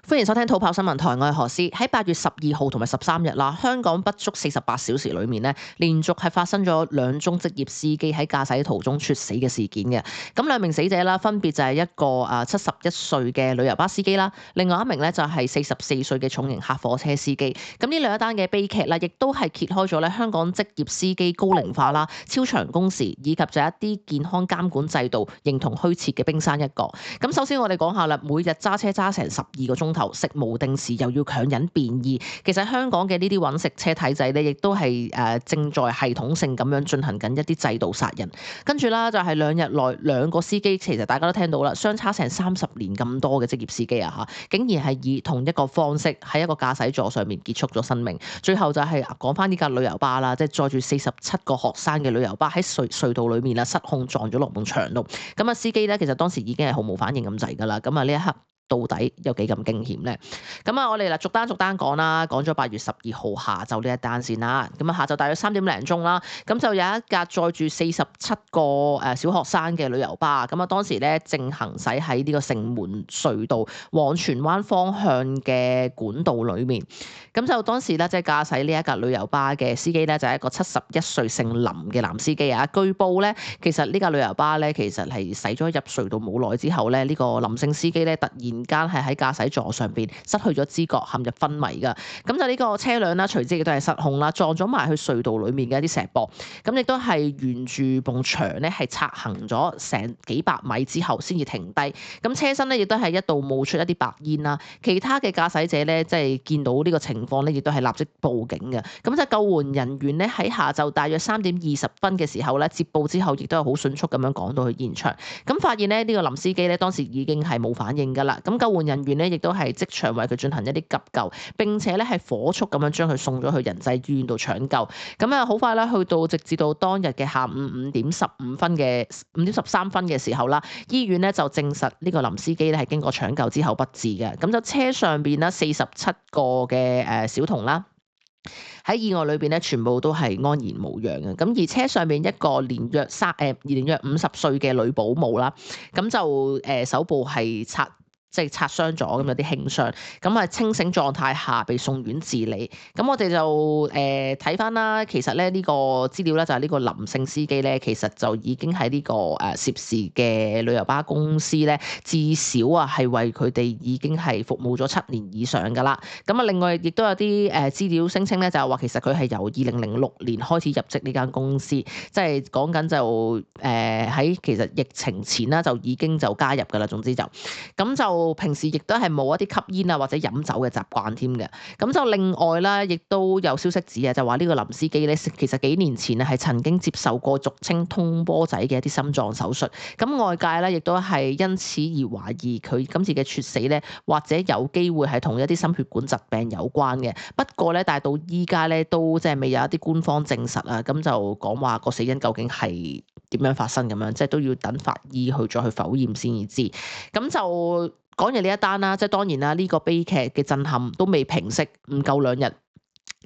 歡迎收聽土炮新聞台，我係何詩。喺8月12號同埋13日啦，香港不足48小時裏面呢，連續係發生咗2宗職業司機喺駕駛途中猝死嘅事件嘅。咁2名死者啦，分別就係一個71歲嘅旅遊巴司機啦，另外一名呢就係44歲嘅重型客貨車司機。咁呢兩單嘅悲劇啦，亦都係揭開咗咧香港職業司機高齡化啦、超長工時以及就一啲健康監管制度形同虛設嘅冰山一角。咁首先我哋講下啦，每日揸車揸成12個鐘頭，食無定時又要強忍便意，其實香港嘅呢啲揾食車體制咧，亦都係正在系統性咁樣進行緊一啲制度殺人。跟住啦，就係2日內2個司機，其實大家都聽到啦，相差成30年咁多嘅職業司機啊嚇，竟然係以同一個方式喺一個駕駛座上面結束咗生命。最後就係講翻呢架旅遊巴啦，即係載住47個學生嘅旅遊巴喺隧道裏面啦，失控撞咗落埲牆度。咁啊，司機咧其實當時已經係毫無反應咁滯㗎啦。咁啊呢一刻，到底有幾咁驚險咧？咁啊，我哋逐單講啦，講咗8月12號下晝呢一單先啦。咁啊，下晝大約3點零鐘啦，咁就有一架載住47個小學生嘅旅遊巴，咁啊當時咧正行駛喺呢個城門隧道往荃灣方向嘅管道裏面。咁就當時咧即係駕駛呢一架旅遊巴嘅司機咧就係一個71歲姓林嘅男司機啊。據報咧，其實呢架旅遊巴咧其實係駛咗入隧道冇耐之後咧，呢個林姓司機咧突然間係喺駕駛座上邊失去咗知覺，陷入昏迷噶。咁就呢個車輛啦，隨之亦都係失控啦，撞咗埋去隧道裏面嘅一啲石壆。咁亦都係沿住埲牆咧係擦行咗成幾百米之後先至停低。咁車身咧亦都係一度冒出一啲白煙啦。其他嘅駕駛者咧即係見到呢個情況咧，亦都係立即報警嘅。咁就救援人員咧喺下晝大約3點20分嘅時候咧接報之後，亦都係好迅速咁樣趕到去現場。咁發現咧呢個林司機咧當時已經係冇反應噶啦。咁救援人員咧亦都係即場為佢進行一啲急救，並且咧係火速咁樣將佢送咗去仁濟醫院度搶救。咁啊好快啦，去到直至到當日嘅下午5點13分嘅時候啦，醫院咧就證實呢個林司機咧係經過搶救之後不治嘅。咁就車上邊啦47個嘅小童啦，喺意外裏邊咧，全部都係安然無恙嘅。咁而車上面一個年約50歲嘅女保姆啦，咁就手部係擦傷咗，咁有啲輕傷，咁啊清醒狀態下被送院治理。咁我哋就睇翻啦，其實咧呢個資料咧就係呢個林姓司機咧，其實就已經喺呢個涉事嘅旅遊巴公司咧，至少係為佢哋已經係服務咗7年以上㗎啦。咁啊另外亦都有啲資料聲稱咧，就係話其實佢係由2006年開始入職呢間公司，即係講緊就喺其實疫情前啦就已經就加入㗎啦。總之就咁就。平時亦都係冇一啲吸煙啊或者飲酒嘅習慣添嘅。咁就另外啦，亦都有消息指啊，就話呢個林司機咧，其實幾年前啊係曾經接受過俗稱通波仔嘅一啲心臟手術。咁外界咧亦都係因此而懷疑佢今次嘅猝死咧，或者有機會係同一啲心血管疾病有關嘅。不過咧，但係到依家咧都即係未有一啲官方證實啊。咁就講話個死因究竟係點樣發生咁樣，即係都要等法醫去再去否驗先至知。咁就講完呢一單啦，即係當然啦，呢個悲劇嘅震撼都未平息，唔夠2日，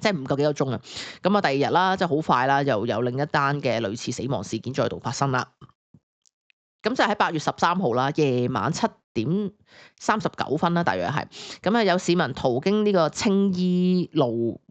即係唔夠幾個鐘啊。咁啊，第2日啦，即係好快啦，又有另一單嘅類似死亡事件再度發生啦。咁就喺8月13號啦，夜晚7點39分啦，大約係咁啊，有市民途經呢個青衣路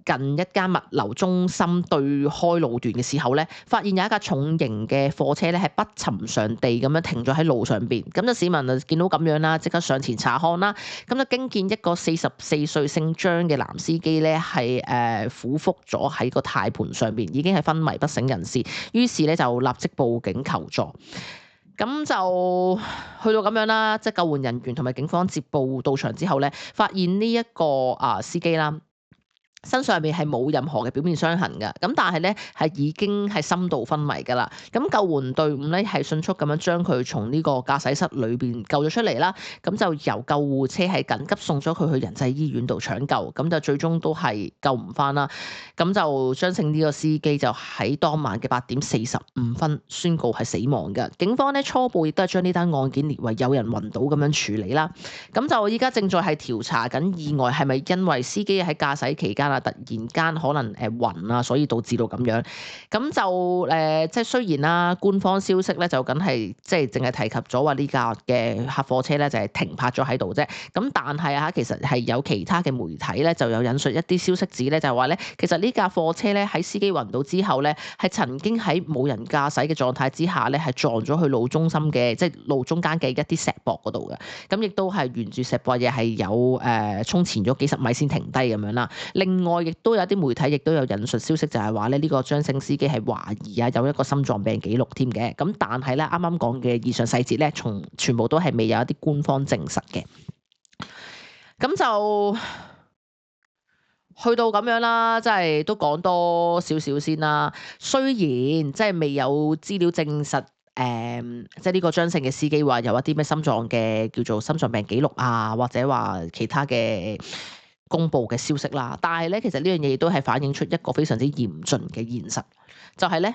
近一間物流中心對開路段嘅時候咧，發現有一架重型嘅貨車咧係不尋常地咁樣停咗喺路上邊。咁就市民就見到咁樣啦，即刻上前查看啦。咁就驚見一個44歲姓張嘅男司機咧係俯伏咗喺個軚盤上邊，已經係昏迷不省人事。於是咧就立即報警求助。咁就去到咁樣啦，即係救援人員同埋警方接報到場之後咧，發現呢一個司機啦，身上面係冇任何嘅表面傷痕嘅，咁但係咧係已經係深度昏迷㗎啦。咁救援隊伍咧係迅速咁樣將佢從呢個駕駛室裏邊救咗出嚟啦。咁就由救護車係緊急送咗佢去仁濟醫院度搶救，咁就最終都係救唔返啦。咁就張姓呢個司機就喺當晚嘅8點45分宣告係死亡嘅。警方咧初步亦都係將呢單案件列為有人暈倒咁樣處理啦。咁就依家正在係調查緊意外係咪因為司機喺駕駛期間間啊，突然間可能暈啊，所以導致到咁樣。咁就即係雖然啦，官方消息咧就梗係即係淨係提及咗話呢架嘅客貨車咧就係停泊咗喺度啫。咁但係啊，其實係有其他嘅媒體咧就有引述一啲消息指咧，就係話咧，其實呢架貨車咧喺司機暈倒之後咧，係曾經喺冇人駕駛嘅狀態之下咧，係撞咗去路中心嘅即係路中間嘅一啲石壆嗰度嘅。咁亦都係沿住石壆嘢係有衝前咗幾十米先停低咁樣啦。另外亦都有啲媒體亦都有引述消息，就係話咧呢個張姓司機係懷疑啊有一個心臟病記錄添嘅。咁但係咧啱啱講嘅以上細節咧，全部都係未有一啲官方證實嘅。咁就去到咁樣啦，即係都講多少少先啦。雖然即係未有資料證實，即係呢個張姓嘅司機話有一啲咩心臟嘅叫做心臟病記錄啊，或者話其他嘅公佈嘅消息啦。但係咧，其實呢樣嘢亦都係反映出一個非常之嚴峻嘅現實，就係咧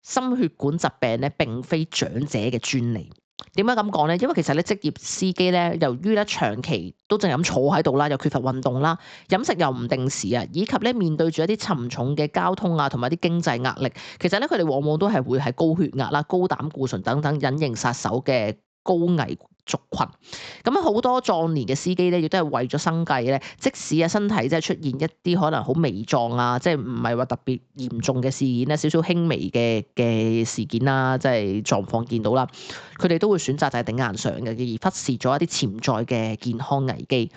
心血管疾病咧並非長者嘅專利。點解咁講咧？因為其實咧職業司機咧，由於咧長期都淨係咁坐喺度啦，又缺乏運動啦，飲食又唔定時啊，以及咧面對住一啲沉重嘅交通啊，同埋啲經濟壓力，其實咧佢哋往往都係會係高血壓啦、高膽固醇等等隱形殺手嘅高危族群。咁好多壯年嘅司機咧，亦都係為咗生計咧，即使啊身體即係出現一啲可能好微狀啊，即係唔係話特別嚴重嘅事件咧，少少輕微嘅事件啦，即係狀況見到啦，佢哋都會選擇就係頂硬上嘅，而忽視咗一啲潛在嘅健康危機。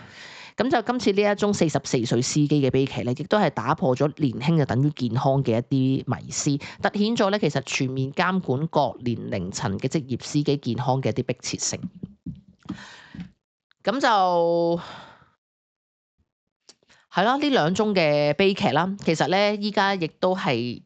咁就今次呢一宗44歲司機嘅悲劇咧，亦都係打破咗年輕就等於健康嘅一啲迷思，凸顯咗咧其實全面監管各年齡層嘅職業司機健康嘅一啲迫切性。咁就係啦，呢兩宗嘅悲劇啦，其實咧依家亦都係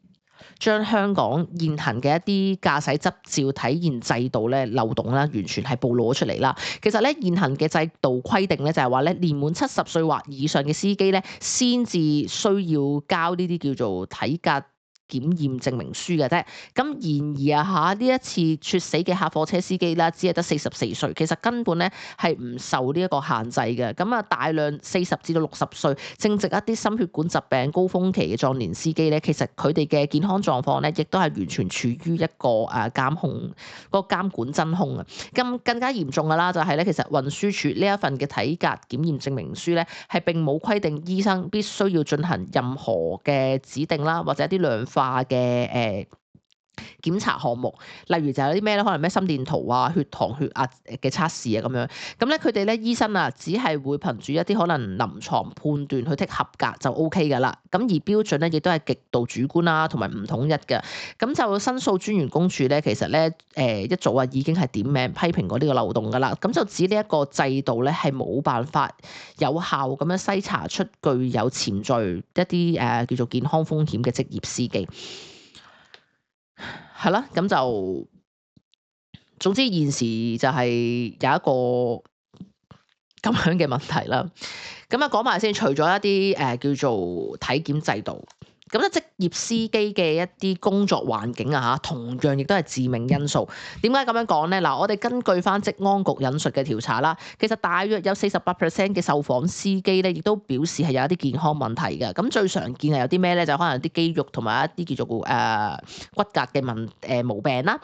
將香港現行嘅一啲駕駛執照體驗制度咧漏洞啦，完全係暴露咗出嚟啦。其實咧現行嘅制度規定咧就係話咧，年滿70歲或以上嘅司機咧，先至需要交呢啲叫做體格檢驗證明書嘅啫。咁然而呢一次猝死嘅客貨車司機啦，只係得44歲，其實根本咧係唔受呢一個限制嘅。咁啊，大量40至到60歲正值一啲心血管疾病高峰期嘅壯年司機咧，其實佢哋嘅健康狀況咧，亦都係完全處於一個監管真空啊。咁更加嚴重嘅啦，就係咧，其實運輸署呢一份嘅體格檢驗證明書咧，係並冇規定醫生必須要進行任何嘅指定啦，或者一啲量化嘅檢查項目，例如就有啲咩咧，可能咩心電圖啊、血糖、血壓嘅測試啊咁樣。咁咧佢哋咧醫生啊，只係會憑住一啲可能臨床判斷去剔合格就 OK 噶啦。咁而標準咧亦都係極度主觀啦，同埋唔統一嘅。咁就申訴專員公署咧，其實咧一早啊已經係點名批評過呢個漏洞噶啦。咁就指呢一個制度咧係冇辦法有效咁樣篩查出具有潛在一啲叫做健康風險嘅職業司機。係啦，咁就總之現時就係有一個咁樣嘅問題啦。咁啊講埋先，除咗一啲叫做體檢制度，咁咧職業司機嘅一啲工作環境啊嚇，同樣亦都係致命因素。點解咁樣講咧？嗱，我哋根據翻職安局引述嘅調查啦，其實大約有48% 嘅受訪司機咧，亦都表示係有一啲健康問題嘅。咁最常見係有啲咩咧？就可能有啲肌肉同埋一啲叫做骨骼嘅毛病啦。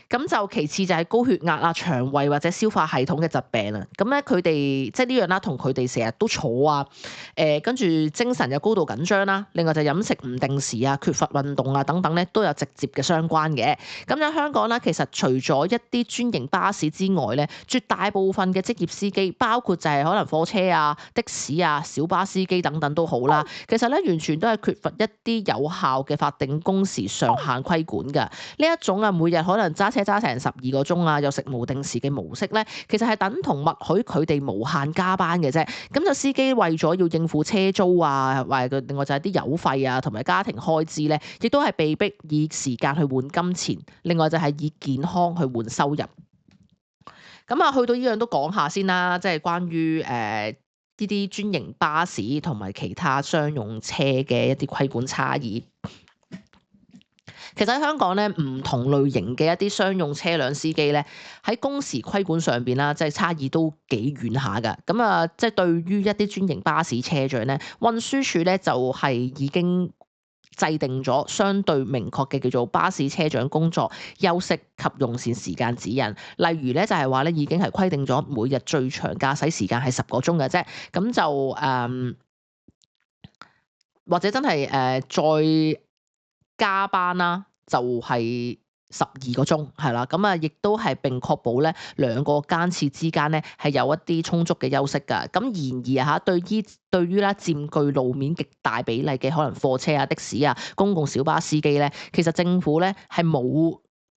咁就其次就係高血壓啊、腸胃或者消化系統嘅疾病啊。咁咧佢哋即係呢樣啦，同佢哋成日都坐啊，跟住精神又高度緊張啦。另外就飲食唔定時啊、缺乏運動啊等等咧，都有直接嘅相關嘅。咁喺香港啦，其實除咗一啲專營巴士之外咧，絕大部分嘅職業司機，包括就係可能貨車啊、的士啊、小巴司機等等都好啦。其實咧完全都係缺乏一啲有效嘅法定工時上限規管㗎。呢一種啊，每日可能揸車揸成12個鐘啊，又食無定時嘅模式咧，其實係等同默許佢哋無限加班嘅啫。咁就司機為咗要應付車租啊，或者另外就係啲油費啊，同埋家庭開支咧，亦都係被逼以時間去換金錢，另外就係以健康去換收入。咁啊，去到呢樣都講下先啦，即係關於呢啲專營巴士同埋其他商用車嘅一啲規管差異。其實喺香港咧，唔同類型嘅一啲商用車輛司機咧，喺工時規管上邊啦，即係差異都幾遠下㗎。咁啊，即係對於一啲專營巴士車長咧，運輸署咧就係已經制定咗相對明確嘅叫做巴士車長工作、休息及用膳時間指引。例如咧就係話咧已經係規定咗每日最長駕駛時間係10個鐘嘅啫。咁就或者真係再加班啦，就係12個鐘，係啦。咁啊，亦都係並確保咧兩個更次之間咧係有一啲充足嘅休息㗎。咁然而嚇，對於啦佔據路面極大比例嘅可能貨車啊、的士啊、公共小巴司機咧，其實政府咧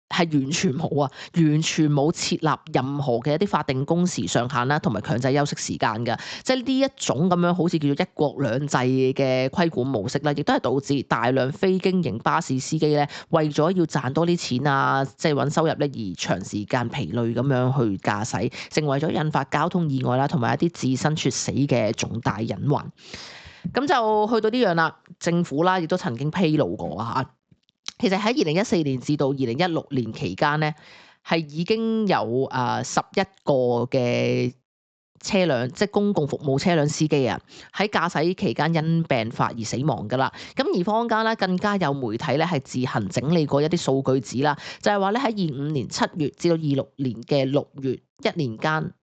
係完全冇啊，完全冇設立任何嘅一啲法定工時上限啦，同埋強制休息時間㗎。即係呢一種咁樣好似叫做一國兩制嘅規管模式啦，亦都係導致大量非經營巴士司機咧，為咗要賺多啲錢啊，即係揾收入咧，而長時間疲累咁樣去駕駛，成為咗引發交通意外啦，同埋一啲自身猝死嘅重大隱患。咁就去到呢樣啦，政府啦亦都曾經披露過啊嚇。其實喺2014年至到2016年期間咧，係已經有11個嘅車輛，即係公共服務車輛司機啊，喺駕駛期間因病發而死亡㗎啦。咁而坊間咧更加有媒體咧係自行整理過一啲數據指啦，就係話咧喺25年7月至到26年嘅6月一年間，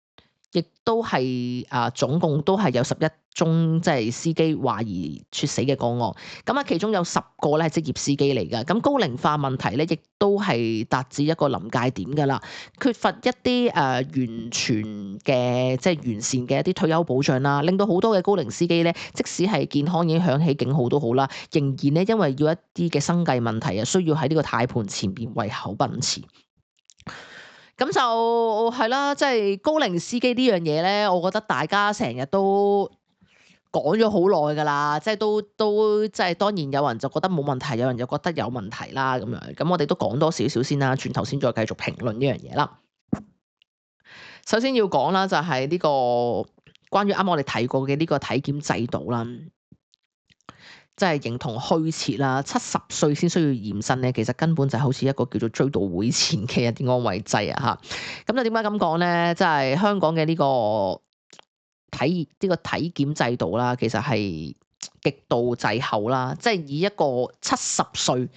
亦都係總共都係有11宗即係司機懷疑猝死嘅個案。咁啊，其中有10個咧係職業司機嚟㗎。咁高齡化問題咧，亦都係達至一個臨界點㗎啦。缺乏一啲完全嘅即係完善嘅一啲退休保障啦，令到好多嘅高齡司機咧，即使係健康已經響起警號都好啦，仍然咧因為要一啲嘅生計問題啊，需要喺呢個軚盤前邊為口奔馳。咁就係啦，即係高齡司機呢樣嘢咧，我覺得大家成日都講咗好耐㗎啦，即係都即係當然有人就覺得冇問題，有人就覺得有問題啦咁樣。咁我哋都講多少少先啦，轉頭先再繼續評論呢樣嘢啦。首先要講啦，就係呢個關於啱我哋提過嘅呢個體檢制度啦。即係形同虛設啦，70歲先需要驗身咧，其實根本就好似一個叫做追悼會前嘅一啲安慰劑啊嚇。咁就點解咁講咧？即係香港嘅呢個體檢制度啦，其實係極度滯後啦。即係以一個70歲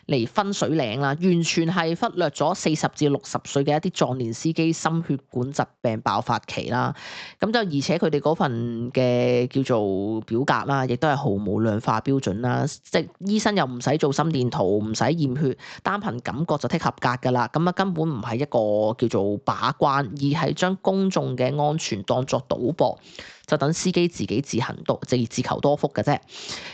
嚟分水嶺啦，完全係忽略咗40至60歲嘅一啲壯年司機心血管疾病爆發期啦。咁就而且佢哋嗰份嘅叫做表格啦，亦都係毫無量化標準啦。即係醫生又唔使做心電圖，唔使驗血，單憑感覺就剔合格㗎啦。咁啊根本唔係一個叫做把關，而係將公眾嘅安全當作賭博。就等司機自己自求多福嘅啫。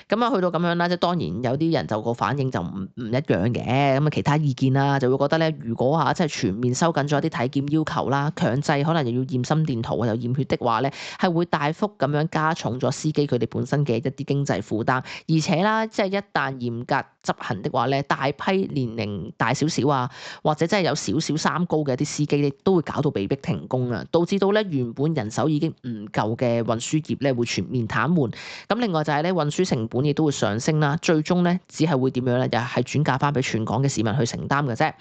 咁啊，去到咁樣啦，即係當然有啲人就個反應就唔一樣嘅。咁啊，其他意見啦，就會覺得咧，如果即係全面收緊咗一啲體檢要求啦，強制可能又要驗心電圖啊，又驗血的話咧，係會大幅咁樣加重咗司機佢哋本身嘅一啲經濟負擔。而且啦，即係一旦嚴格執行的話咧，大批年齡大少少啊，或者真係有少少三高嘅一啲司機咧，都會搞到被逼停工啊，導致到咧原本人手已經唔夠嘅運輸業咧會全面癱瘓。咁另外就係咧運輸成本亦都會上升啦，最終咧只係會點樣咧？又係轉嫁翻俾全港嘅市民去承擔嘅啫。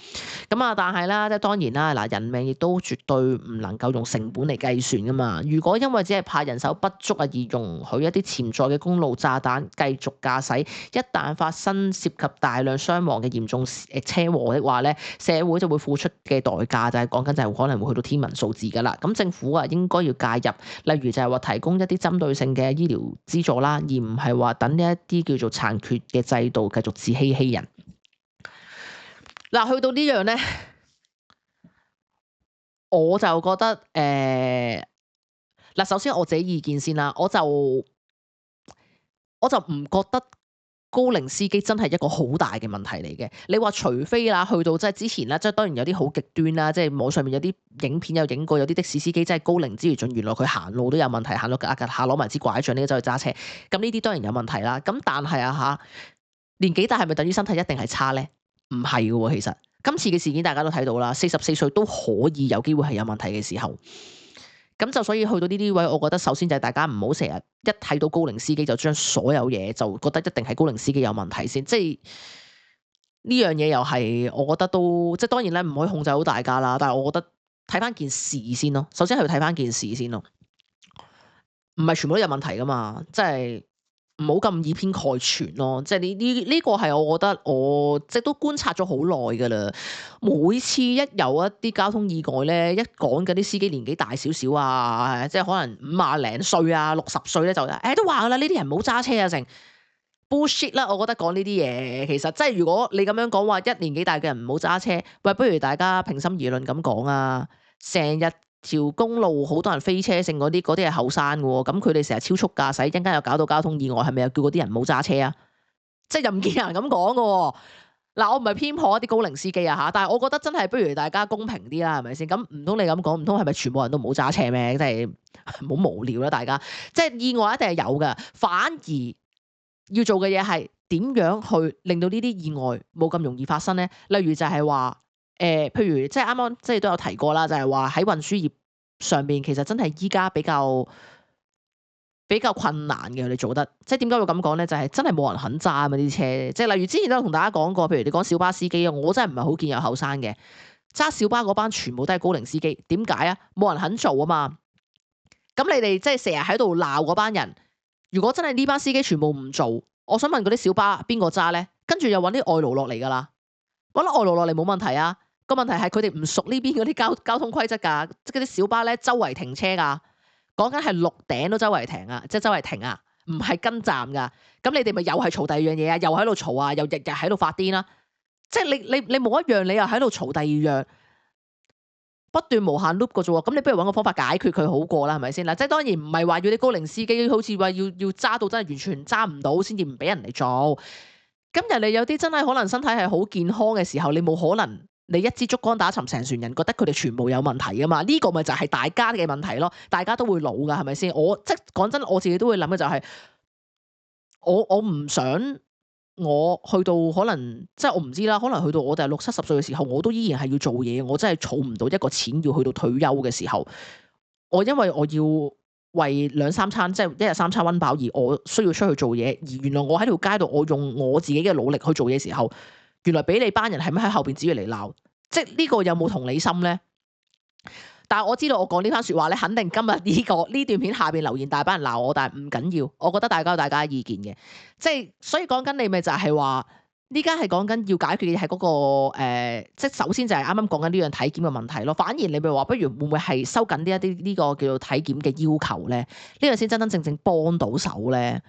咁啊，但係啦，即係當然啦，嗱，人命亦都絕對唔能夠用成本嚟計算噶嘛。如果因為只係怕人手不足啊，而容許一啲潛在嘅公路炸彈繼續駕駛，一旦發生涉及大量傷亡嘅嚴重車禍的話咧，社會就會付出嘅代價就係講緊就係可能會去到天文數字噶啦。咁政府啊應該要介入，例如就係話提供一啲針對性嘅醫療資助啦，而唔係話等呢一啲叫做殘缺嘅制度繼續自欺欺人。嗱，去到呢樣咧，我就覺得嗱，首先我自己意見先啦，我就唔覺得高齡司機真係一個好大嘅問題嚟嘅。你話除非啦，去到即係之前啦，即係當然有啲好極端啦，即係網上面有啲影片有影過，有啲的士司機真係高齡之餘，仲原來佢行路都有問題，行到下攞埋支拐杖呢個走去揸車，咁呢啲當然有問題啦。咁但係年紀大係咪等於身體一定係差咧？唔係嘅喎，其實今次嘅事件大家都睇到啦，44歲都可以有機會係有問題嘅時候。咁就所以去到呢啲位，我覺得首先就係大家唔好成日一睇到高齡司機就將所有嘢就覺得一定係高齡司機有問題先，即係呢樣嘢又係我覺得都即係當然咧，唔可以控制到大家啦。但係我覺得睇翻件事先咯，首先係要睇翻件事先咯，唔係全部都有問題噶嘛，即係唔好咁以偏概全咯。即係呢個係我覺得我即係都觀察咗好耐噶啦。每次一有一啲交通意外咧，一講緊啲司機年紀大少少啊，即係可能50零歲啊、60歲咧就都話噶啦，呢啲人唔好揸車啊成。bullshit 啦，我覺得講呢啲嘢，其實即係如果你咁樣講話，一年紀大嘅人唔好揸車，喂，不如大家平心而論咁講啊！成日條公路好多人飛車性嗰啲係後生嘅喎，咁佢哋成日超速駕駛，一陣間又搞到交通意外，係咪又叫嗰啲人唔好揸車啊？即係又唔見有人咁講嘅喎。嗱，我唔係偏頗一啲高齡司機啊嚇，但係我覺得真係不如大家公平啲啦，係咪先？咁唔通你咁講，唔通係咪全部人都唔好揸車咩？即係唔好無聊啦，大家。即係意外一定係有嘅，反而要做嘅嘢係點樣去令到呢啲意外冇咁容易發生咧？例如就係話譬如即係啱啱即係都有提過啦，就係話喺運輸業上邊其實真係依家比較困難嘅，你做得即係點解會咁講咧？就係真係冇人肯揸啊嘛啲車，即係例如之前都有同大家講過，譬如你講小巴司機啊，我真係唔係好見有後生嘅揸小巴嗰班，全部都係高齡司機。點解啊？冇人肯做啊嘛。咁你哋即係成日喺度鬧嗰班人。如果真係呢班司機全部唔做，我想問嗰啲小巴邊個揸咧？跟住又揾啲外勞落嚟㗎啦，揾啲外勞落嚟冇問題啊。個問題係佢哋唔熟呢邊嗰啲交通規則㗎，即係嗰啲小巴咧周圍停車㗎，講緊係綠頂都周圍停啊，即係周圍停啊，唔係跟站㗎。咁你哋咪又係嘈第二樣嘢啊，又喺度嘈啊，又日日喺度發癲啦。即係你冇一樣，你又喺度嘈第二樣。不斷無限 loop 嘅啫喎，咁你不如揾個方法解決佢好過啦，係咪先嗱？即係當然唔係話要啲高齡司機好似話要揸到真係完全揸唔到先至唔俾人嚟做。咁人哋有啲真係可能身體係好健康嘅時候，你冇可能你一支竹竿打沉成船人，覺得佢哋全部有問題噶嘛？呢個咪就係大家嘅問題咯，大家都會老噶，係咪先？我即係講真，我自己都會諗嘅就係我唔想。我去到可能即係我唔知啦，可能去到我哋係60、70歲嘅時候，我都依然係要做嘢，我真係儲唔到一個錢要去到退休嘅時候，我因為我要為2、3餐即係1日3餐溫飽而我需要出去做嘢，而原來我喺條街度我用我自己嘅努力去做嘢時候，原來俾你班人係咪喺後邊指住嚟鬧，即係呢個有冇同理心咧？但係我知道我講呢番説話咧，肯定今日呢段片下邊留言大班人鬧我，但係唔緊要，我覺得大家有大家意見嘅，即係所以講緊你咪就係話，呢家係講緊要解決嘅係嗰個即係首先就係啱啱講緊呢樣體檢嘅問題咯。反而你咪話，不如會唔會係收緊一啲呢個叫做體檢嘅要求咧？呢樣先真真正正幫到手咧，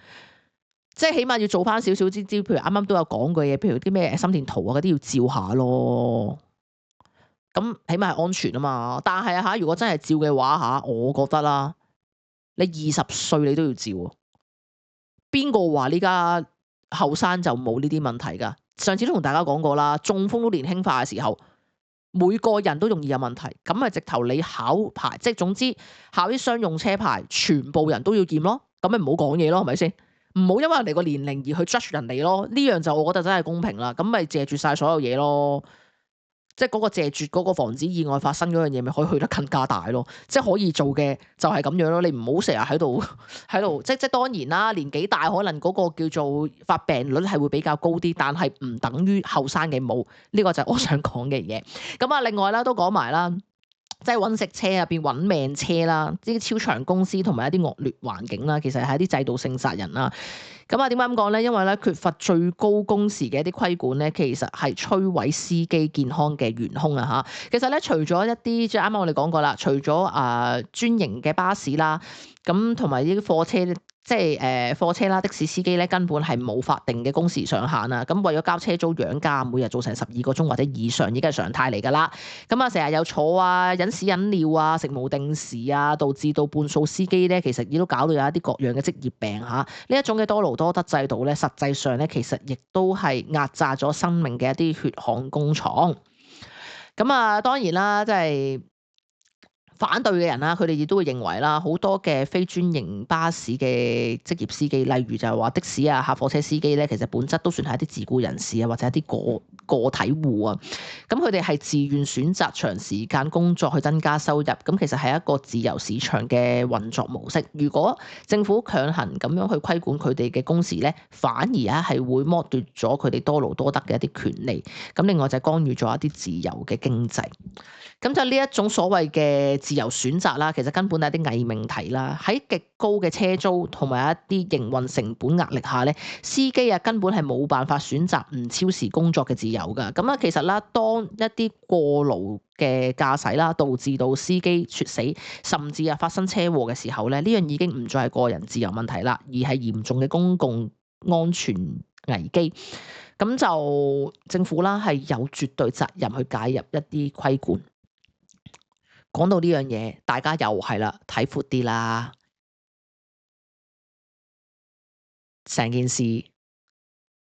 即係起碼要做翻少少啲，譬如啱啱都有講過嘢，譬如啲咩心電圖啊嗰啲要照下咯。咁起碼係安全啊嘛，但係如果真係照嘅話我覺得啦，你20歲你都要照啊。邊個話呢家後生就冇呢啲問題㗎？上次都同大家講過啦，中風都年輕化嘅時候，每個人都容易有問題。咁咪直頭你考牌，即係總之考啲商用車牌，全部人都要驗咯。咁咪唔好講嘢咯，係咪先？唔好因為人哋個年齡而去 judge 人哋咯。呢樣就我覺得真係公平啦。咁咪借住晒所有嘢咯。即係嗰個謝絕嗰個防止意外發生嗰樣嘢，咪可以去得更加大咯。即係可以做嘅就係咁樣咯。你唔好成日喺度即當然啦，年紀大可能嗰個叫做發病率係會比較高啲，但係唔等於後生嘅冇。呢個就係我想講嘅嘢。咁啊，另外啦都講埋啦，即係揾食車入邊揾命車啦，啲超長工時同埋一啲惡劣環境啦，其實係一啲制度性殺人啦。咁啊，點解咁講咧？因為咧缺乏最高工時嘅一啲規管咧，其實係摧毀司機健康嘅元兇啊！嚇，其實咧除咗一啲即係啱啱我哋講過啦，除咗專營嘅巴士啦，咁同埋呢啲貨車，即係貨車啦、的士司機咧，根本係冇法定嘅工時上限啊！咁為咗交車租養家，每日做成12個鐘或者以上已經係常態嚟㗎啦。咁啊，成日有坐啊、忍屎忍尿啊、食無定時啊，導致到半數司機咧，其實亦都搞到有一啲各樣嘅職業病嚇。呢一種嘅多勞多得制度咧，實際上咧其實亦都係壓榨咗生命嘅一啲血汗工廠。咁啊，當然啦，即係反對嘅人啦，佢哋亦都會認為啦，好多嘅非專營巴士嘅職業司機，例如就係話的士啊、客貨車司機咧，其實本質都算係一啲自僱人士啊，或者一啲個體戶啊。咁佢哋係自願選擇長時間工作去增加收入，咁其實係一個自由市場嘅運作模式。如果政府強行咁樣去規管佢哋嘅工時咧，反而啊係會剝奪咗佢哋多勞多得嘅一啲權利。咁另外就係干預咗一啲自由嘅經濟。咁就呢一種所謂嘅自由選擇啦，其實根本係一啲偽命題啦。喺極高嘅車租同埋一啲營運成本壓力下咧，司機啊根本係冇辦法選擇唔超時工作嘅自由㗎。咁啊，其實啦，當一啲過勞嘅駕駛啦，導致到司機猝死，甚至啊發生車禍嘅時候咧，呢樣已經唔再係個人自由問題啦，而係嚴重嘅公共安全危機。咁就政府啦係有絕對責任去介入一啲規管。講到呢樣嘢，大家又係啦，睇闊啲啦。成件事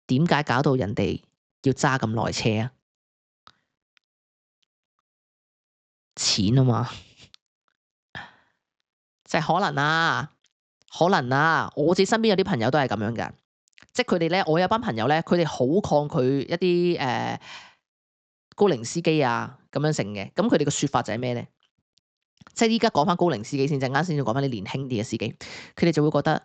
點解搞到人哋要揸咁耐車啊？錢啊嘛，即係可能啊，我自己身邊有啲朋友都係咁樣㗎，即係佢哋咧，我有班朋友咧，佢哋好抗拒一啲高齡司機啊咁樣成嘅，咁佢哋嘅説法就係咩咧？即係依家講翻高齡司機先，陣間先要講翻啲年輕啲嘅司機，佢哋就會覺得，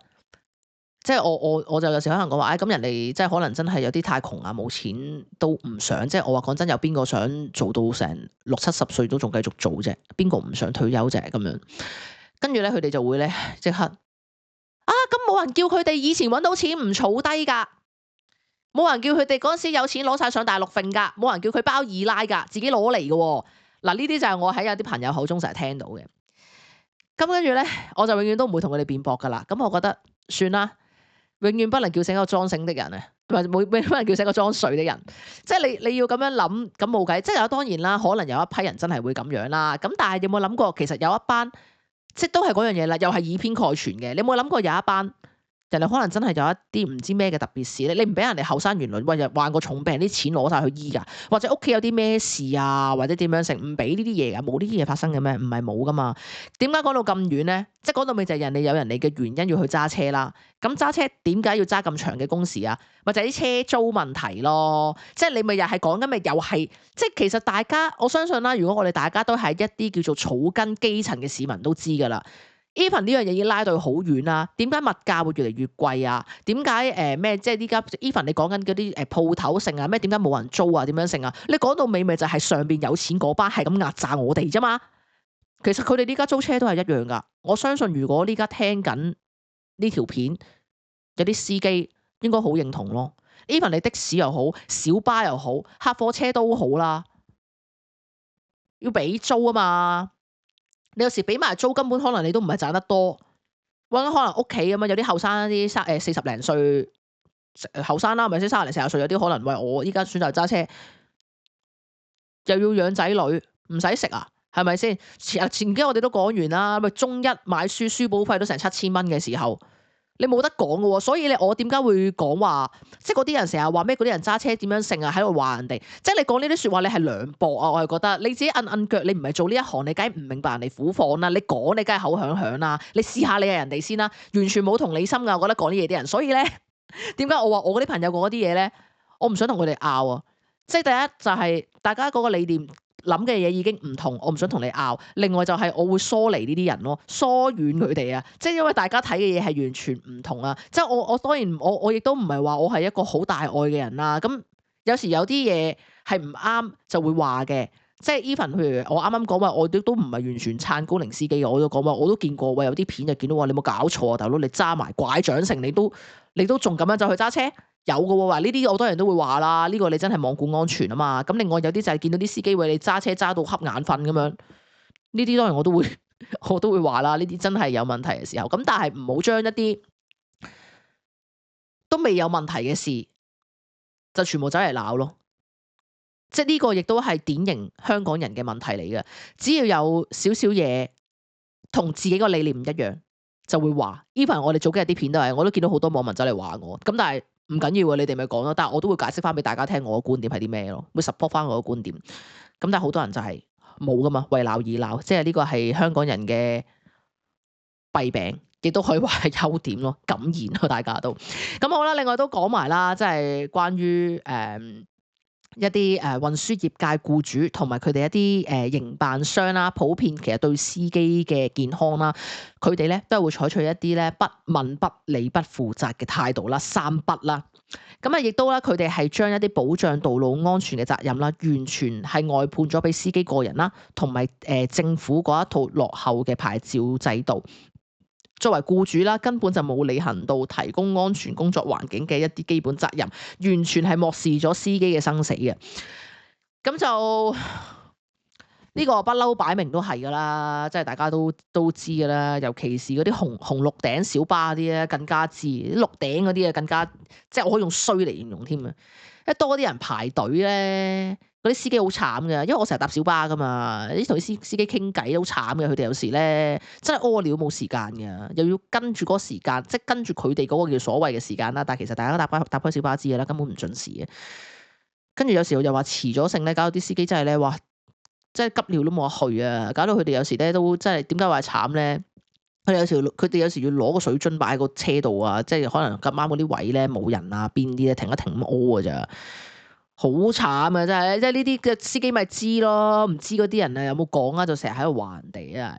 即係我就有時可能講話，咁人哋即係可能真係有啲太窮啊，冇錢都唔想，即係我話講真，有邊個想做到成60-70歲都仲繼續做啫？邊個唔想退休啫？咁樣，跟住咧佢哋就會咧即刻咁冇人叫佢哋以前揾到錢唔儲低㗎，冇人叫佢哋嗰陣時有錢攞晒上大陸揈㗎，冇人叫佢包二奶㗎，自己攞嚟嘅喎。嗱，呢啲就係我喺有啲朋友口中成日聽到嘅。咁跟住咧，我就永遠都唔會同佢哋辯駁㗎啦。咁我覺得算啦，永遠不能叫醒一個裝醒的人啊，唔係永遠不能叫醒一個裝睡的人。即係你要咁樣諗，咁冇計。即係當然啦，可能有一批人真係會咁樣啦。咁但係有冇諗過，其實有一班即係都係嗰樣嘢啦，又係以偏概全嘅。你有冇諗過有一班人哋可能真係有一啲唔知咩嘅特別事咧，你唔俾人哋後生元老，喂，患個重病啲錢攞晒去醫㗎，或者屋企有啲咩事啊，或者點樣成唔俾呢啲嘢㗎，冇呢啲嘢發生嘅咩？唔係冇㗎嘛。點解講到咁遠咧？即係講到尾就係人哋有人哋嘅原因要去揸車啦。咁揸車點解要揸咁長嘅工時啊？咪就係啲車租問題咯。即係你咪又係講緊咪又係，即係其實大家我相信啦，如果我哋大家都係一啲叫做草根基層嘅市民都知㗎啦。Even 呢樣嘢已經拉到好遠啦，點解物價會越嚟越貴啊？點解咩？即係依家 Even 你講緊嗰啲鋪頭性啊咩？點解冇人租啊？點樣性啊？你講到尾咪就係上邊有錢嗰班係咁壓榨我哋啫嘛。其實佢哋呢家租車都係一樣㗎。我相信如果呢家聽緊呢條片，有啲司機應該好認同咯。Even 你的士又好，小巴又好，客貨車都好啦，要俾租啊嘛。你有時俾埋租，根本可能你都唔係賺得多。揾可能屋企咁樣，有啲後生啲40零歲後生啦，咪先30零40歲，有啲可能喂我依家選擇揸車，又要養仔女，唔使食啊，係咪先？前幾日我哋都講完啦，咪中一買書簿費都成7000蚊嘅時候。你冇得講嘅喎，所以我點解會講話，即係嗰啲人成日話咩？嗰啲人揸車點樣性啊？喺度話人哋，即係你講呢啲説話，你係涼薄啊！我係覺得你自己摁腳，你唔係做呢一行，你梗係唔明白人哋苦況啦。你講你梗係口響響啦，你試下你係人哋先啦，完全冇同理心㗎。我覺得講呢嘢啲人，所以咧點解我話我嗰啲朋友講嗰啲嘢咧，我唔想同佢哋拗啊！即係第一就係大家嗰個理念。諗嘅嘢已經唔同，我唔想同你拗。另外就係我會疏離呢啲人咯，疏遠佢哋啊。即係因為大家睇嘅嘢係完全唔同啊。即係我當然我亦都唔係話我係一個好大愛嘅人啦。咁有時有啲嘢係唔啱就會話嘅。即係 even 譬如我啱啱講話，我都唔係完全撐高齡司機嘅。我都講話我都見過，喂有啲片就見到話你冇搞錯啊，大佬你揸埋拐杖成你都仲咁樣就去揸車。有嘅喎，話呢啲好多人都會話啦，呢個你真係罔顧安全啊嘛。咁另外有啲就係見到啲司機為你揸車揸到瞌眼瞓咁樣，呢啲當然我都會話啦。呢啲真係有問題嘅時候，咁但係唔好將一啲都未有問題嘅事就全部走嚟鬧咯。即係呢個亦都係典型香港人嘅問題嚟嘅。只要有少少嘢同自己個理念唔一樣，就會話。even 我哋早幾日啲片都係，我都見到好多網民走嚟話我。咁但係唔緊要啊，你哋咪講咯。但係我都會解釋翻俾大家聽，我嘅觀點係啲咩咯，會 support 翻我嘅觀點。咁但係好多人就係冇噶嘛，為鬧而鬧，即係呢個係香港人嘅弊病，亦都可以話係優點咯，感言咯，大家都咁好啦。另外都講埋啦，即係關於一啲運輸業界僱主同埋佢哋一啲營辦商啦，普遍其實對司機嘅健康啦，佢哋咧都係會採取一啲咧不問不理不負責嘅態度啦，三不啦。咁啊，亦都咧佢哋係將一啲保障道路安全嘅責任啦，完全係外判咗俾司機個人啦，同埋政府嗰一套落後嘅牌照制度。作為僱主啦，根本就冇履行到提供安全工作環境嘅一啲基本責任，完全係漠視咗司機嘅生死嘅。咁就呢個不嬲擺明都係㗎啦，即係大家都知㗎啦。尤其是嗰啲紅綠頂小巴嗰啲咧，更加知啲綠頂嗰啲啊，更加即係我可以用衰嚟形容添啊！一多啲人排隊咧，嗰啲司機好慘㗎，因為我成日搭小巴㗎嘛，啲同啲司機傾偈都好慘嘅。佢哋有時咧真係屙尿冇時間㗎，又要跟住嗰個時間，即係跟住佢哋嗰個叫所謂嘅時間啦。但係其實大家搭開小巴知㗎啦，根本唔準時嘅。跟住有時候又話遲咗性咧，搞到啲司機真係咧哇，即係急尿都冇得去啊！搞到佢哋有時咧都真係點解話慘咧？佢哋有時要攞個水樽擺喺個車度啊，即係可能咁啱嗰啲位咧冇人啊，邊啲咧停一停咁屙㗎咋。好慘啊！真係，即係呢啲嘅司機咪知咯，唔知嗰啲人啊有冇講啊？就成日喺度話人哋啊，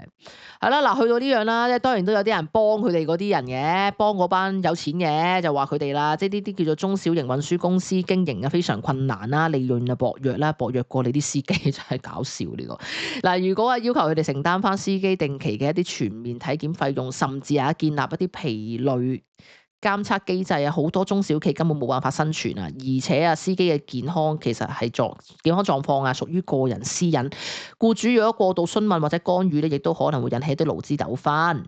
係啦嗱，去到呢樣啦，即係當然都有啲人幫佢哋嗰啲人嘅，幫嗰班有錢嘅就話佢哋啦，即係呢啲叫做中小型運輸公司經營啊非常困難啦，利潤啊薄弱啦，薄弱過你啲司機真係搞笑呢個。嗱，如果啊要求佢哋承擔翻司機定期嘅一啲全面體檢費用，甚至啊建立一啲疲累監測機制啊，好多中小企根本冇辦法生存啊！而且啊，司機嘅健康其實係健康狀況啊，屬於個人私隱。僱主如果過度詢問或者干預咧，亦都可能會引起啲勞資糾紛。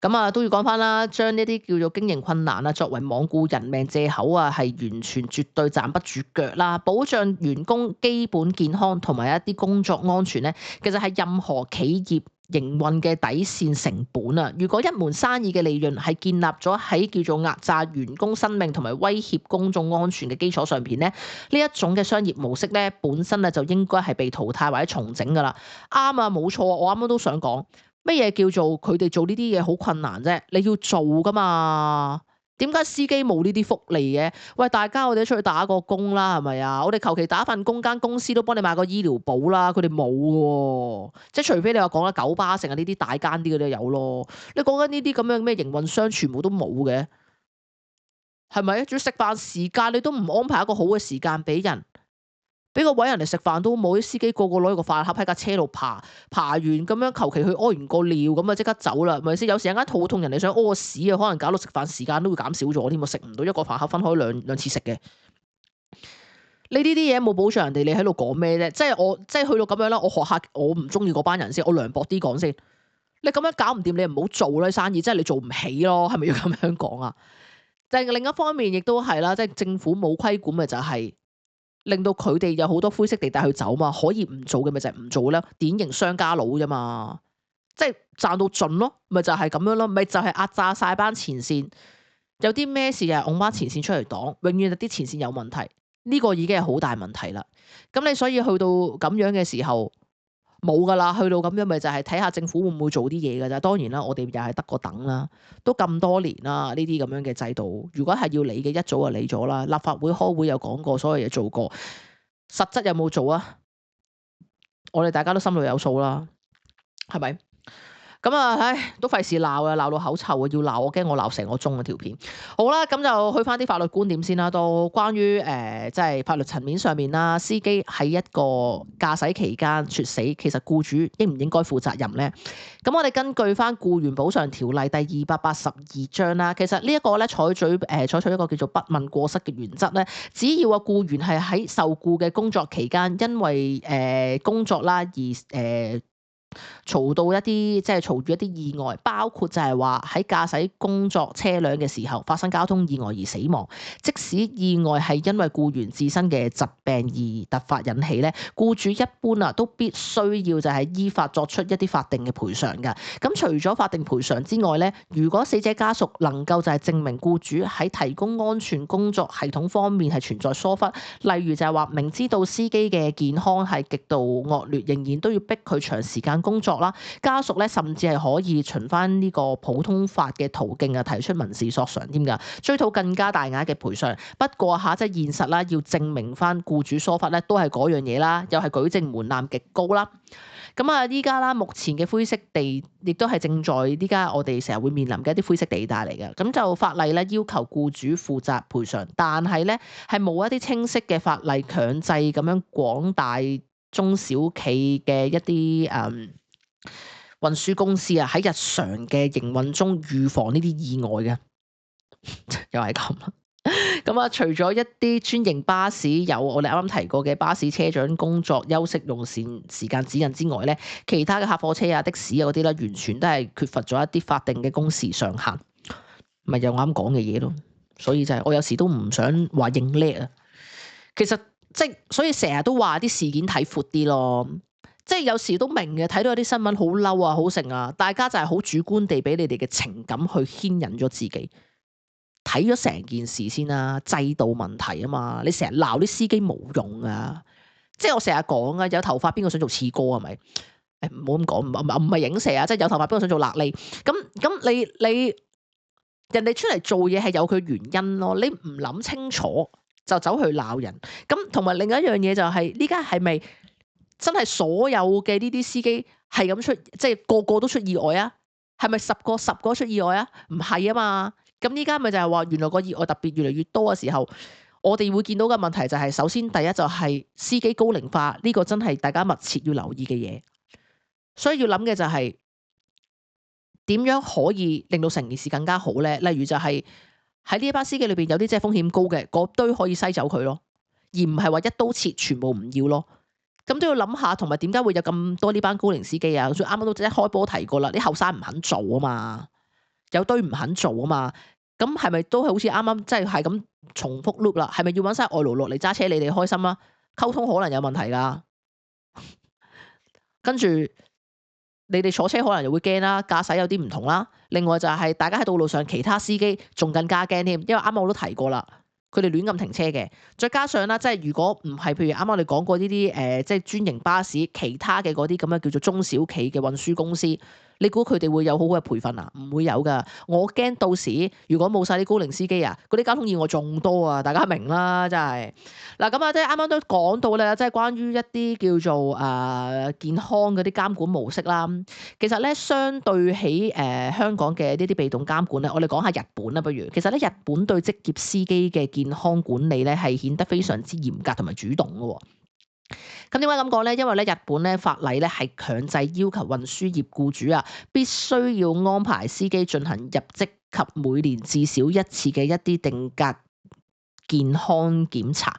咁啊，都要講翻啦，將呢啲叫做經營困難啊，作為罔顧人命藉口啊，係完全絕對站不住腳啦。保障員工基本健康同埋一啲工作安全咧，其實係任何企業營運嘅底線成本啊！如果一門生意嘅利潤係建立咗喺叫做壓榨員工生命同埋威脅公眾安全嘅基礎上邊咧，呢一種嘅商業模式咧，本身咧就應該係被淘汰或者重整噶啦。啱啊，冇錯，我啱啱都想講乜嘢叫做佢哋做呢啲嘢好困難啫？你要做噶嘛？點解司機冇呢啲福利嘅？喂，大家我哋出去打個工啦，係咪啊？我哋求其打份工，間公司都幫你買個醫療保啦。佢哋冇喎，即係除非你話講啦，9巴成啊呢啲大間啲嘅都有咯。你講緊呢啲咁樣咩營運商，全部都冇嘅，係咪？仲要食飯時間，你都唔安排一個好嘅時間俾人，俾個位人嚟食飯都冇。啲司機個個攞個飯盒喺架車度爬完咁樣，求其去屙完個尿咁啊，即刻走啦，係咪先？有時間肚痛，人哋想屙屎啊，可能搞到食飯時間都會減少咗添，食唔到一個飯盒分開兩次食嘅。你呢啲嘢冇保障人哋，你喺度講咩啫？即係去到咁樣啦，我學下我唔中意嗰班人先，我涼薄啲講先。你咁樣搞唔掂，你唔好做啦生意，即係你做唔起咯，係咪要咁樣講啊？但係另一方面亦都係啦，即係政府冇規管嘅就係。令到佢哋有好多灰色地帶去走嘛，可以唔做嘅咪就係唔做啦，典型商家佬啫嘛，即係賺到盡咯，咪就係咁樣咯，咪就係壓榨晒班前線，有啲咩事又係拱班前線出嚟擋，永遠有啲前線有問題，呢個已經係好大問題啦。咁你所以去到咁樣嘅時候冇噶啦，去到咁樣咪就係睇下政府會唔會做啲嘢噶咋。當然啦，我哋又係得個等啦，都咁多年啦，呢啲咁樣嘅制度，如果係要理嘅，一早就理咗啦。立法會開會有講過，所有嘢做過，實質有冇做啊？我哋大家都心裏有數啦，係咪？咁啊，唉，都費事鬧啊，鬧到口臭啊，要鬧我驚我鬧成個鐘啊條片。好啦，咁就去翻啲法律觀點先啦，都關於即係法律層面上面啦，司機喺一個駕駛期間猝死，其實僱主應唔應該負責任咧？咁我哋根據翻僱員補償條例第282章啦，其實呢一個咧採取一個叫做不問過失嘅原則咧，只要啊僱員係喺受僱嘅工作期間，因為工作啦而嘈到一啲即係嘈住一啲意外，包括就係話喺駕駛工作車輛嘅時候發生交通意外而死亡，即使意外係因為僱員自身嘅疾病而突發引起咧，僱主一般啊都必須要就係依法作出一啲法定嘅賠償㗎。咁除咗法定賠償之外咧，如果死者家屬能夠就係證明僱主喺提供安全工作系統方面係存在疏忽，例如就係話明知道司機嘅健康係極度惡劣，仍然都要逼佢長時間工作啦，家屬咧甚至係可以循翻呢個普通法嘅途徑啊，提出民事索償添㗎，追討更加大額嘅賠償。不過即係現實啦，要證明翻僱主疏忽咧，都係嗰樣嘢啦，又係舉證門檻極高啦。咁依家啦，目前嘅灰色地亦都係正在依家我哋成日會面臨嘅一啲灰色地帶嚟嘅。咁就法例咧要求僱主負責賠償，但係咧係冇一啲清晰嘅法例強制咁樣廣大中小企嘅一啲運輸公司啊，喺日常嘅營運中預防呢啲意外嘅，又係咁啦。咁除咗一啲專營巴士有我哋啱啱提過嘅巴士車長工作休息用膳時間指引之外咧，其他嘅客貨車啊、的士啊嗰啲咧，完全都係缺乏咗一啲法定嘅工時上限，咪又啱講嘅嘢咯。所以就係我有時都唔想話認叻啊。其實所以成日都話啲事件睇闊啲咯。有時都明嘅，睇到有啲新聞好嬲啊、好盛啊，大家就係好主觀地俾你哋嘅情感去牽引咗自己。睇咗成件事先啦，制度問題啊嘛，你成日鬧啲司機冇用啊，我成日講啊，有頭髮邊個想做刺哥係咪？唔好咁講，唔係影射啊，有頭髮邊個想做癩痢？咁你人哋出嚟做嘢係有佢原因咯，你唔諗清楚就走去鬧人，咁同埋另一樣嘢就係呢家係咪真係所有嘅呢啲司機係咁出，個個都出意外啊？係咪十個出意外啊？唔係啊嘛。咁依家咪就係話，原來個意外特別越嚟越多嘅時候，我哋會見到嘅問題就係，首先第一就係司機高齡化，呢個真係大家密切要留意嘅嘢。所以要諗嘅就係點樣可以令到成件事更加好咧？例如就係喺呢一班司機裏邊有啲風險高嘅，嗰堆可以篩走佢咯，而唔係話一刀切全部唔要咯。咁都要諗下，同埋點解會有咁多呢班高齡司機啊？所以啱啱都一開波提過啦，啲後生唔肯做啊嘛，有堆唔肯做啊嘛。咁係咪都係好似啱啱係咁重複 loop 啦？係咪要揾晒外勞落嚟揸車？你哋開心啊？溝通可能有問題㗎，跟住你哋坐車可能又會驚啦，駕駛有啲唔同啦。另外就係大家喺道路上，其他司機仲更加驚添，因為啱啱我都提過啦，佢哋亂咁停車嘅。再加上啦，如果唔係譬如啱啱我哋講過呢啲專營巴士，其他嘅嗰啲咁樣叫做中小企嘅運輸公司。你估佢哋會有好好嘅培訓啊？唔會有噶。我驚到時如果冇晒啲高齡司機啊，嗰啲交通意外仲多啊！大家明啦，真係嗱咁啱啱都講到咧，關於一啲叫做健康嗰啲監管模式啦。其實咧，相對起香港嘅呢啲被動監管咧，我哋講下日本啦，不如其實咧，日本對職業司機嘅健康管理咧係顯得非常之嚴格同埋主動嘅喎。咁點解咁講咧？因為咧，日本咧法例咧係強制要求運輸業僱主啊，必須要安排司機進行入職及每年至少一次嘅一啲定格健康檢查。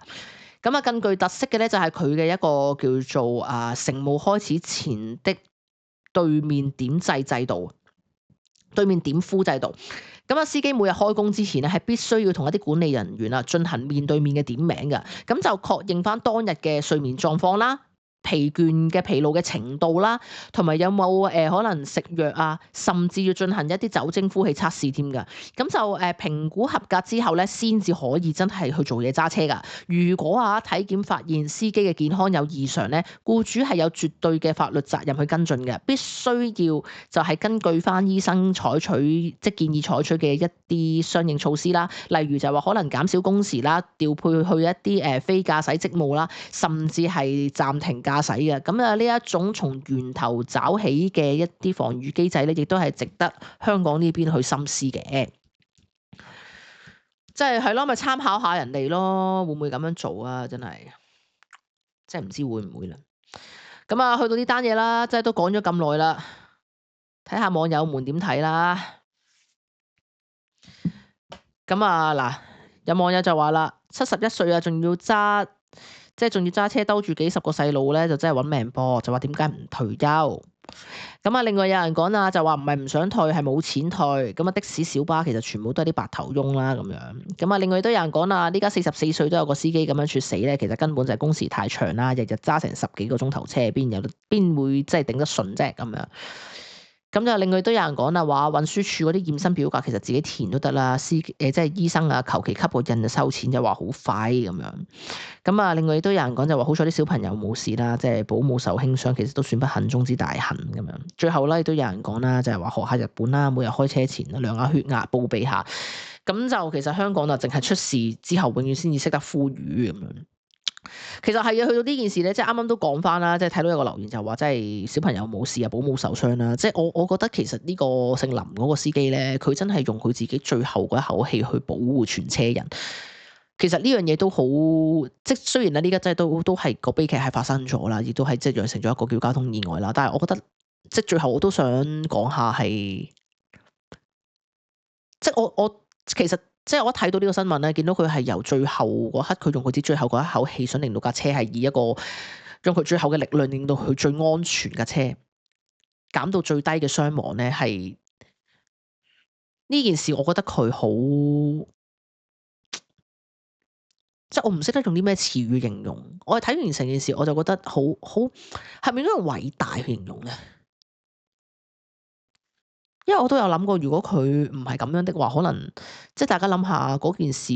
咁更具特色嘅咧就係佢嘅一個叫做乘務開始前的對面點制制度，對面點呼制度。司機每日開工之前咧，係必須要同一啲管理人員進行面對面嘅點名嘅，咁就確認翻當日嘅睡眠狀況啦、疲倦嘅疲勞嘅程度啦，同埋有冇可能食藥啊，甚至要進行一啲酒精呼氣測試添㗎。咁就評估合格之後咧，先至可以真係去做嘢揸車㗎。如果體檢發現司機嘅健康有異常咧，僱主係有絕對嘅法律責任去跟進嘅，必須要就係根據翻醫生採取建議採取嘅一啲相應措施啦。例如就話可能減少工時啦，調配去一啲非駕駛職務啦，甚至係暫停駕駛嘅。咁呢一種從源頭找起嘅一啲防禦機制咧，亦都係值得香港呢邊去深思嘅。係咯，咪參考下人哋咯，會唔會咁樣做啊？真係唔知會唔會啦。咁去到呢單嘢啦，都講咗咁耐啦，睇下網友們點睇啦。咁嗱，有網友就話啦，71歲仲要揸車兜住幾十個細路咧，就真係揾命噃。就話點解唔退休？另外有人講就話唔係唔想退，係冇錢退。的士小巴其實全部都係啲白頭翁啦咁樣。另外都有人講呢家44歲都有個司機咁樣猝死咧，其實根本就係工時太長啦，日日揸成10幾個鐘頭車，邊會頂得順啫咁樣。咁就另外都有人講啦，話運輸署嗰啲驗身表格其實自己填都得啦，即係醫生啊，求其吸個印就收錢，就話好快咁樣。咁啊，另外都有人講就話好彩啲小朋友冇事啦，即係保姆受輕傷，其實都算不幸中之大幸咁樣。最後咧都有人講啦，就係話學下日本啦，每日開車前量下血壓，報備下。咁就其實香港就淨係出事之後，永遠先至識得呼籲咁樣。其實係啊，去到呢件事咧，即係啱啱都講翻啦，即係睇到有個留言就話，即係小朋友冇事啊，保姆受傷啦。即係我覺得其實呢個姓林嗰個司機咧，佢真係用佢自己最後嗰一口氣去保護全車人。其實呢樣嘢都好，即係雖然咧呢家真係都係個悲劇係發生咗啦，亦都係即係釀成咗一個叫交通意外啦。但係我覺得即係最後我都想講下係，即係我其實。即係我一睇到呢個新聞咧，見到佢係由最後嗰刻，佢用佢啲最後嗰一口氣，想令到架車係以一個用佢最後嘅力量，令到佢最安全嘅車減到最低嘅傷亡咧，係呢件事，我覺得佢好，即係我唔識得用啲咩詞語形容。我係睇完成件事，我就覺得好係咪應該用偉大去形容咧？因為我都有諗過，如果佢唔係咁樣的話，可能即係大家諗下嗰件事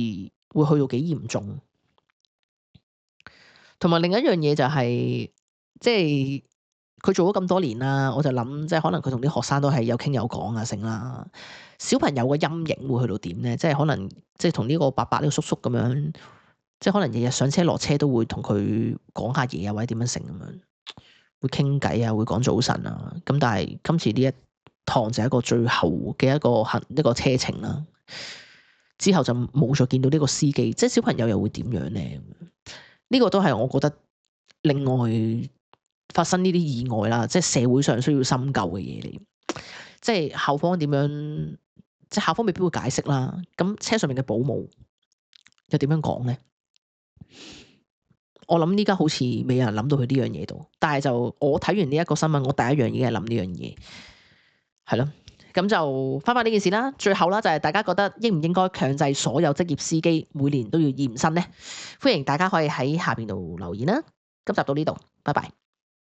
會去到幾嚴重。同埋另一樣嘢就係，即係佢做咗咁多年啦，我就諗即係可能佢同啲學生都係有傾有講啊，成啦。小朋友嘅陰影會去到點咧？即係可能即係同呢個伯伯呢個叔叔咁樣，即係可能日日上車落車都會同佢講下嘢啊，或者點樣成咁樣，會傾偈啊，會講早晨啊。咁但係今次呢一趟就係一個最後嘅一個車程啦。之後就冇再見到呢個司機，即係小朋友又會點樣咧？呢個都係我覺得另外發生呢啲意外啦，即係社會上需要深究嘅嘢嚟。即係校方點樣？即係校方未必會解釋啦。咁車上面嘅保姆又點樣講咧？我諗呢家好似未有人諗到佢呢樣嘢度。但係就我睇完呢一個新聞，我第一樣已經係諗呢樣嘢，係咯。咁就翻返呢件事啦。最後啦，就係大家覺得應唔應該強制所有職業司機每年都要驗身呢？歡迎大家可以喺下邊度留言啦。今集到呢度，拜拜。